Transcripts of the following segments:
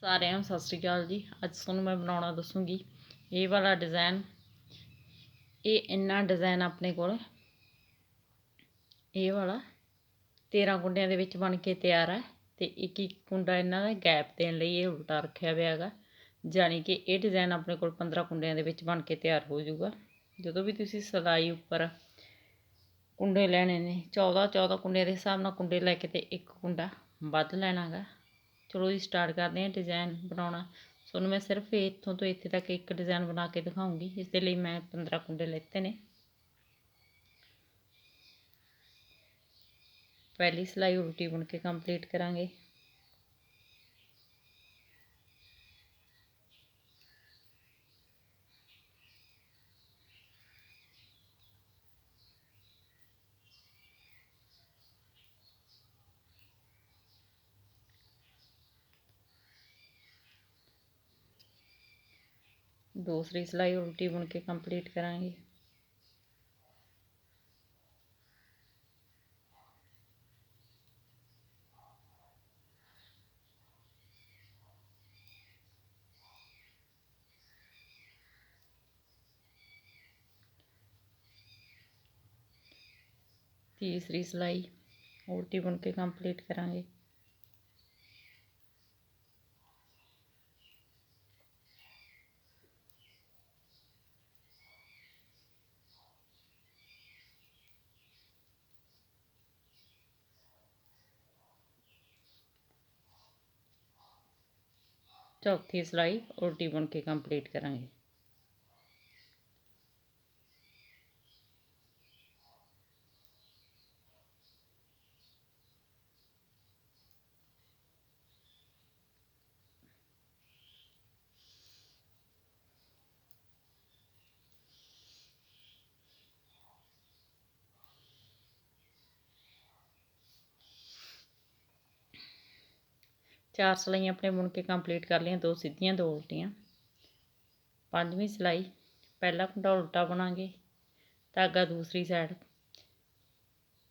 ਸਾਰਿਆਂ ਨੂੰ ਸਤਿ ਸ਼੍ਰੀ ਅਕਾਲ ਜੀ। ਅੱਜ ਤੁਹਾਨੂੰ ਮੈਂ ਬਣਾਉਣਾ ਦੱਸੂਗੀ ਇਹ ਵਾਲਾ ਡਿਜ਼ਾਈਨ। ਇਹ ਇੰਨਾ ਡਿਜ਼ਾਈਨ ਆਪਣੇ ਕੋਲ ਇਹ ਵਾਲਾ 13 ਕੁੰਡਿਆਂ ਦੇ ਵਿੱਚ ਬਣ ਕੇ ਤਿਆਰ ਹੈ ਤੇ ਇੱਕ ਇੱਕ ਕੁੰਡਾ ਇਹਨਾਂ ਦਾ ਗੈਪ ਦੇਣ ਲਈ ਇਹ ਉਲਟਾ ਰੱਖਿਆ ਹੋਇਆ ਹੈਗਾ। ਜਾਣੀ ਕਿ ਇਹ ਡਿਜ਼ਾਈਨ ਆਪਣੇ ਕੋਲ 15 ਕੁੰਡਿਆਂ ਦੇ ਵਿੱਚ ਬਣ ਕੇ ਤਿਆਰ ਹੋ ਜਾਊਗਾ। ਜਦੋਂ ਵੀ ਤੁਸੀਂ ਸਿਲਾਈ ਉੱਪਰ ਕੁੰਡੇ ਲੈਣੇ ਨੇ 14 ਕੁੰਡਿਆਂ ਦੇ ਹਿਸਾਬ ਨਾਲ ਕੁੰਡੇ ਲੈ ਕੇ ਤੇ ਇੱਕ ਕੁੰਡਾ ਵੱਧ ਲੈਣਾ ਗਾ। ਚਲੋ ਜੀ ਸਟਾਰਟ ਕਰਦੇ ਹਾਂ ਡਿਜ਼ਾਈਨ ਬਣਾਉਣਾ। ਤੁਹਾਨੂੰ ਮੈਂ ਸਿਰਫ ਇੱਥੋਂ ਤੋਂ ਇੱਥੇ ਤੱਕ ਇੱਕ ਡਿਜ਼ਾਈਨ ਬਣਾ ਕੇ ਦਿਖਾਉਂਗੀ। ਇਸ ਦੇ ਲਈ ਮੈਂ 15 ਕੁੰਡੇ ਲਿੱਤੇ ਨੇ। ਪਹਿਲੀ ਸਿਲਾਈ ਉਲਟੀ ਬੁਣ ਕੇ ਕੰਪਲੀਟ ਕਰਾਂਗੇ। दूसरी सिलाई उल्टी बुन के कंप्लीट करांगे। तीसरी सिलाई उल्टी बुन के कंप्लीट करांगे। चौथी सिलाई उल्टी बुन के कंप्लीट करांगे। चार सिलाइयाँ अपने बुन के कंप्लीट कर लिया। दो सीधियाँ दो उल्टियाँ। पांचवीं सिलाई पहला कुंडा उल्टा बुनांगे, धागा दूसरी साइड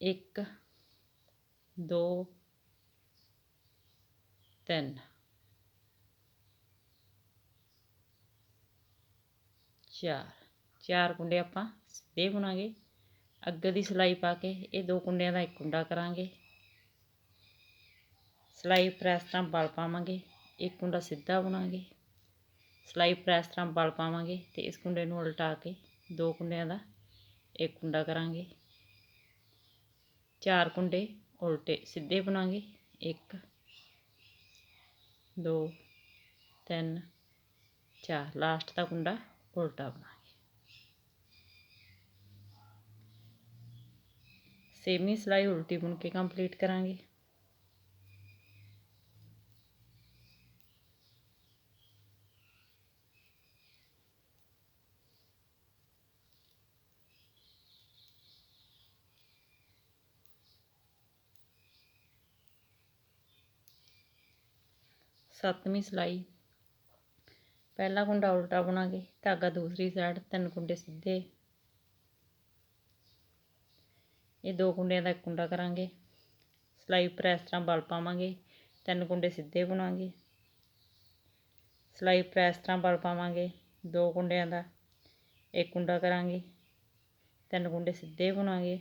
1 2 3 4 कुंडे आपां सीधे बुनांगे। अगे दी सिलाई पा के ये दो कुंडियां दा एक कुंडा करांगे। सिलाई पर इस तरह बल पावांगे, एक कुंडा सीधा बुनांगे। सिलाई पर इस तरह बल पावांगे तो इस कुंडे नूं उल्टा के दो कुंडियां दा एक कुंडा करांगे। 4 कुंडे उल्टे सीधे बुनांगे। 1 2 3 4 लास्ट का कुंडा उल्टा बुनांगे। 6वीं सिलाई उल्टी बुन के कंप्लीट करांगे। सतवीं सिलाई पहला कुंडा उल्टा बुनांगे, धागा दूसरी साइड 3 कुंडे सीधे, ये दो कुंडियां दा एक कुंडा करांगे। सिलाई पर इस तरह बल पावांगे, 3 कुंडे सीधे बुनांगे। सिलाई पर इस तरह बल पावांगे, दो कुंडियां दा एक कुंडा करांगे। 3 कुंडे सीधे बुनांगे।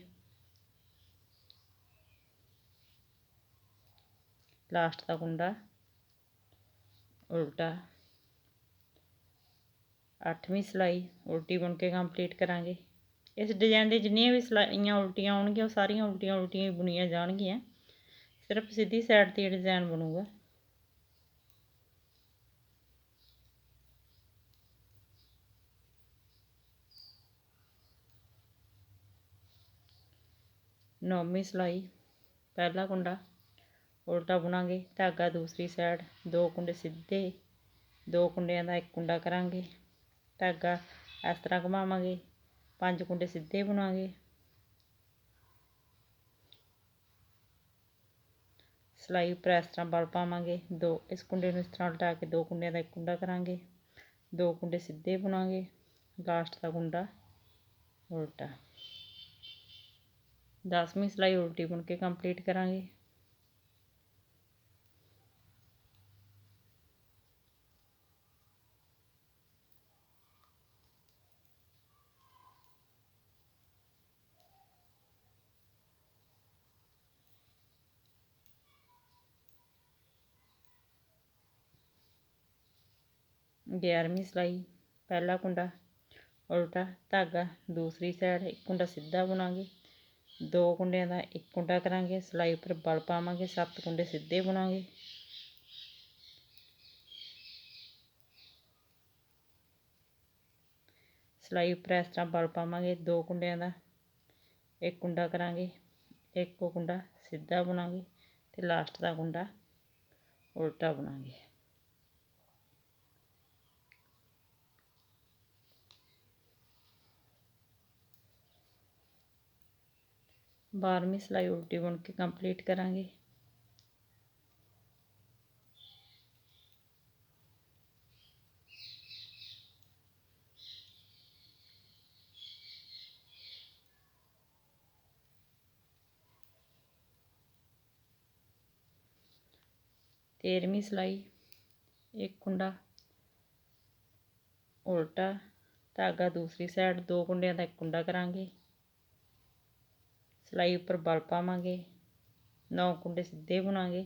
लास्ट का कुंडा उल्टा। 8वीं सिलाई उल्टी बुन के कंप्लीट करांगे। इस डिजाइन दी जिन्नियां भी सिलाइयां उल्टियां आउणगियां सारियां उल्टियां उल्टियां ही बुनियां जाणगियां। सिर्फ सीधी साइड ते डिजाइन बनूगा। नौवीं सिलाई पहला कुंडा उल्टा बुनांगे, धागा दूसरी साइड 2 कुंडे सीधे, दो कुंडियां दा एक कुंडा करांगे। धागा इस तरह घुमावांगे, 5 कुंडे सीधे बुनांगे। सिलाई पर इस तरह बल पावांगे, दो इस कुंडे नूं इस तरह उल्टा के दो कुंडियां दा एक कुंडा करांगे। 2 कुंडे सीधे बुनांगे। लास्ट का कुंडा उल्टा। 10वीं सिलाई उल्टी बुन के कंप्लीट करांगे। 11ਵੀਂ ਸਿਲਾਈ, ਪਹਿਲਾ ਕੁੰਡਾ ਉਲਟਾ ਧਾਗਾ, ਦੂਸਰੀ ਸਾਈਡ ਇੱਕ ਕੁੰਡਾ ਸਿੱਧਾ ਬੁਣਾਂਗੇ, 2 ਕੁੰਡਿਆਂ ਦਾ ਇੱਕ ਕੁੰਡਾ ਕਰਾਂਗੇ, ਸਿਲਾਈ ਉੱਪਰ ਬਲ ਪਾਵਾਂਗੇ, 7 ਕੁੰਡੇ ਸਿੱਧੇ ਬੁਣਾਂਗੇ। ਸਿਲਾਈ ਉੱਪਰ ਇਸ ਤਰ੍ਹਾਂ ਬਲ ਪਾਵਾਂਗੇ, 2 ਕੁੰਡਿਆਂ ਦਾ ਇੱਕ ਕੁੰਡਾ ਕਰਾਂਗੇ, ਇੱਕ ਕੁੰਡਾ ਸਿੱਧਾ ਬੁਣਾਂਗੇ ਤੇ ਲਾਸਟ ਦਾ ਕੁੰਡਾ ਉਲਟਾ ਬੁਣਾਂਗੇ। ਬਾਰਵੀਂ ਸਿਲਾਈ ਉਲਟੀ ਬੁਣ ਕੇ ਕੰਪਲੀਟ ਕਰਾਂਗੇ। तेरहवीं सिलाई, एक कुंडा उल्टा धागा, दूसरी साइड 2 कुंडियां दा एक कुंडा करांगे, सिलाई उपर बल पावांगे, 9 कुंडे सीधे बुनांगे।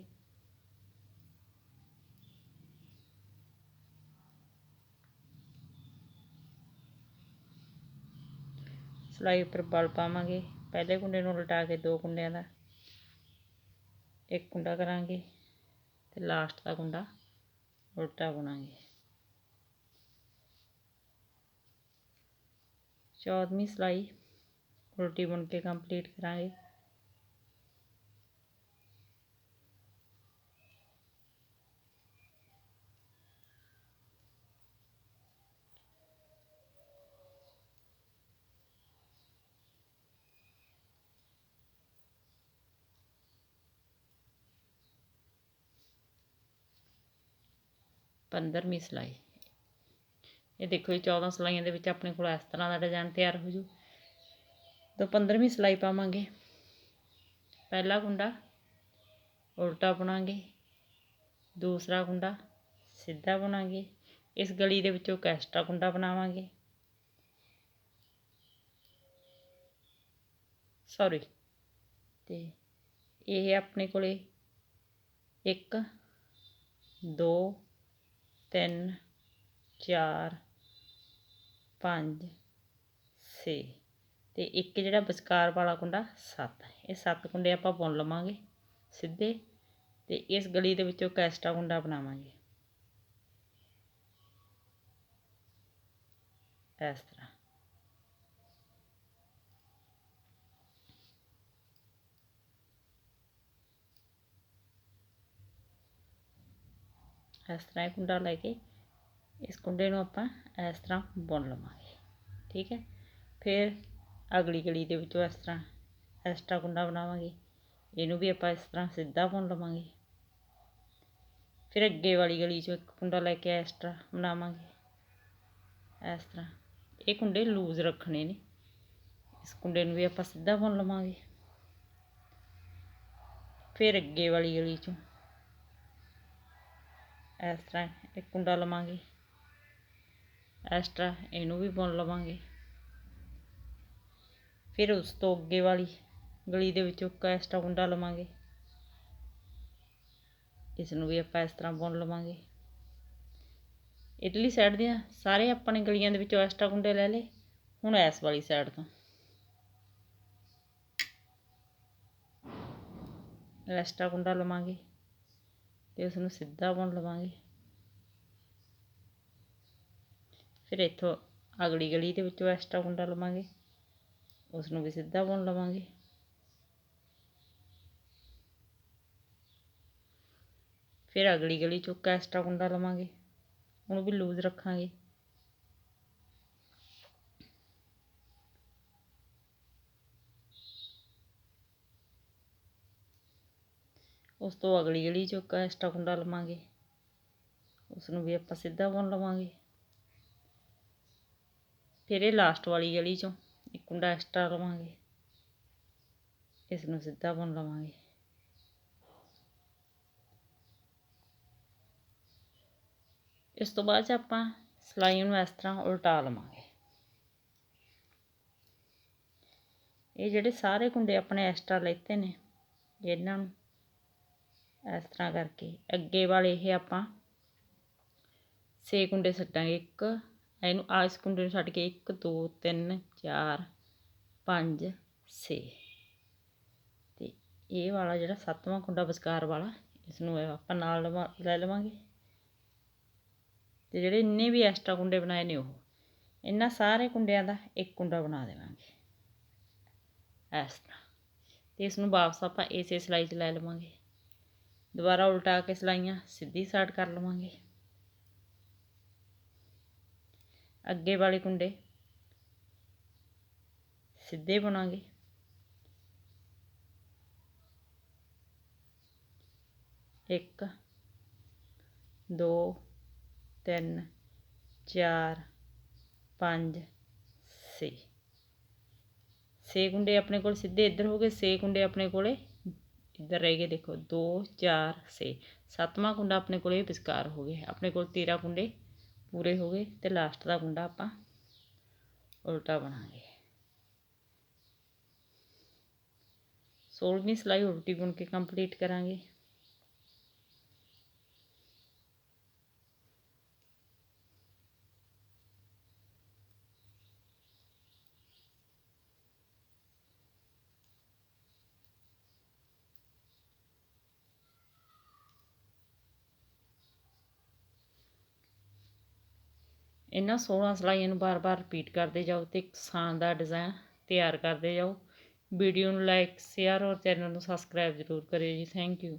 सिलाई उपर बल पावांगे, पहले कुंडे नूं उलटा के 2 कुंडियां दा एक कुंडा करांगे ते लास्ट का कुंडा उल्टा बुनांगे। 14वीं सिलाई उल्टी बुन के कंप्लीट करांगे। पंद्रहवीं सिलाई, ये देखो जी 14 सिलाइयों के विच अपने को इस तरह का डिजाइन तैयार हो जू। तो 15वीं सिलाई पावांगे, पहला कुंडा उल्टा बुनांगे, दूसरा कुंडा सीधा बुनांगे, इस गली दे विचों एक एक्स्ट्रा कुंडा बनावांगे, सॉरी ते ये अपने कोले 1 2 3 4 5 6 ते एक जिहड़ा विचकार वाला कुंडा 7, ये 7 कुंडे आपां बुन लवांगे सीधे ते इस गली दे विचों एक एक्स्ट्रा कुंडा बनावांगे इस तरह। इस तरह कुंडा लैके इस कुंडे नूं आपां इस तरह बुन लवांगे, ठीक है। फिर अगली गली दे विचों इस तरह एक्स्ट्रा कुंडा बनावांगे, इनू भी आपां इस तरह सीधा बुन लवांगे। फिर अगे वाली गली चों एक कुंडा लैके एक्स्ट्रा बनावांगे इस तरह। ये कुंडे लूज रखने ने, इस कुंडे नूं भी आपां सीधा बुन लवांगे। फिर अगे वाली गली चों इस तरह एक कुंडा लवांगे एक्स्ट्रा, इनू भी बुन लवांगे। फिर उस तो अगे वाली गली दे विचों एक एक्स्ट्रा कुंडा लवांगे, इसनूं भी आपां इस तरह बुन लवांगे। इडली साइड दियां सारे अपने गलियां दे विचों एक्स्ट्रा कुंडे ले ले। हुण इस वाली साइड तो एक्स्ट्रा कुंडा लवांगे ते उसनूं सीधा बुन लवांगे। फिर इत्थों अगली गली दे विचों एक्स्ट्रा कुंडा लवांगे, उसनूं भी सीधा बुन लवांगे। फिर अगली गली चों एक एक्स्ट्रा कुंडा लवांगे, उहनूं भी लूज रखांगे। उस तो अगली गली चों एक एक्स्ट्रा कुंडा लवांगे, उसनूं भी आपां सीधा बुन लवांगे। फिर ये लास्ट वाली गली चों एक कुंडा एक्स्ट्रा लवांगे, इसनूं सीधा बुन लवांगे। इस तो बाद आपां सिलाई नूं इस तरह उल्टा लवांगे। ये जिहड़े सारे कुंडे अपने एक्स्ट्रा लेते ने, इन्हां नूं इस तरह करके अगे वाले ये आपां 6 ਕੁੰਡੇ ਛੱਡਾਂਗੇ। ਇੱਕ ਇਹਨੂੰ ਇਸ ਕੁੰਡੇ ਨੂੰ ਛੱਡ ਕੇ 1 2 3 4 5 6 ਤੇ ਇਹ ਵਾਲਾ ਜਿਹੜਾ 7ਵਾਂ ਕੁੰਡਾ ਵਿਚਕਾਰ ਵਾਲਾ ਇਸ ਨੂੰ ਆਪਾਂ ਨਾਲ ਲੈ ਲਵਾਂਗੇ। ਤੇ ਜਿਹੜੇ ਇੰਨੇ ਵੀ ਐਕਸਟਰਾ ਕੁੰਡੇ ਬਣਾਏ ਨੇ ਉਹ ਇਹਨਾਂ ਸਾਰੇ ਕੁੰਡਿਆਂ ਦਾ ਇੱਕ ਕੁੰਡਾ ਬਣਾ ਦੇਵਾਂਗੇ ਇਸ ਤਰ੍ਹਾਂ। ਤੇ ਇਸ ਨੂੰ ਵਾਪਸ ਆਪਾਂ ਇਸੇ ਸਿਲਾਈ 'ਚ ਲੈ ਲਵਾਂਗੇ। ਦੁਬਾਰਾ ਉਲਟਾ ਕੇ ਸਿਲਾਈਆਂ ਸਿੱਧੀ ਸਾਈਡ ਕਰ ਲਵਾਂਗੇ। ਅੱਗੇ ਵਾਲੇ ਕੁੰਡੇ ਸਿੱਧੇ ਬੁਣਾਂਗੇ। ਇੱਕ 2 3 4 5 6 6 ਕੁੰਡੇ ਆਪਣੇ ਕੋਲ ਸਿੱਧੇ ਇੱਧਰ ਹੋ ਗਏ। 6 ਕੁੰਡੇ ਆਪਣੇ ਕੋਲੇ ਇੱਧਰ ਰਹਿ ਗਏ। ਦੇਖੋ 2 4 6 7ਵਾਂ ਕੁੰਡਾ ਆਪਣੇ ਕੋਲ ਇਹ ਵਿਚਕਾਰ ਹੋ ਗਏ। ਆਪਣੇ ਕੋਲ 13 ਕੁੰਡੇ ਪੂਰੇ ਹੋ ਗਏ ਤੇ ਲਾਸਟ ਦਾ ਕੁੰਡਾ ਆਪਾਂ ਉਲਟਾ ਬਣਾਂਗੇ। 16ਵੀਂ ਸਿਲਾਈ ਉਲਟੀ ਬੁਣ ਕੇ ਕੰਪਲੀਟ ਕਰਾਂਗੇ। ਇਹਨਾਂ 16 ਸਿਲਾਈਆਂ ਨੂੰ ਬਾਰ-ਬਾਰ ਰਿਪੀਟ ਕਰਦੇ ਜਾਓ ਤੇ ਇੱਕ ਸ਼ਾਨਦਾਰ ਡਿਜ਼ਾਈਨ ਤਿਆਰ ਕਰਦੇ ਜਾਓ। ਵੀਡੀਓ ਨੂੰ ਲਾਈਕ ਸ਼ੇਅਰ ਔਰ ਚੈਨਲ ਨੂੰ ਸਬਸਕ੍ਰਾਈਬ ਜ਼ਰੂਰ ਕਰਿਓ ਜੀ। Thank you.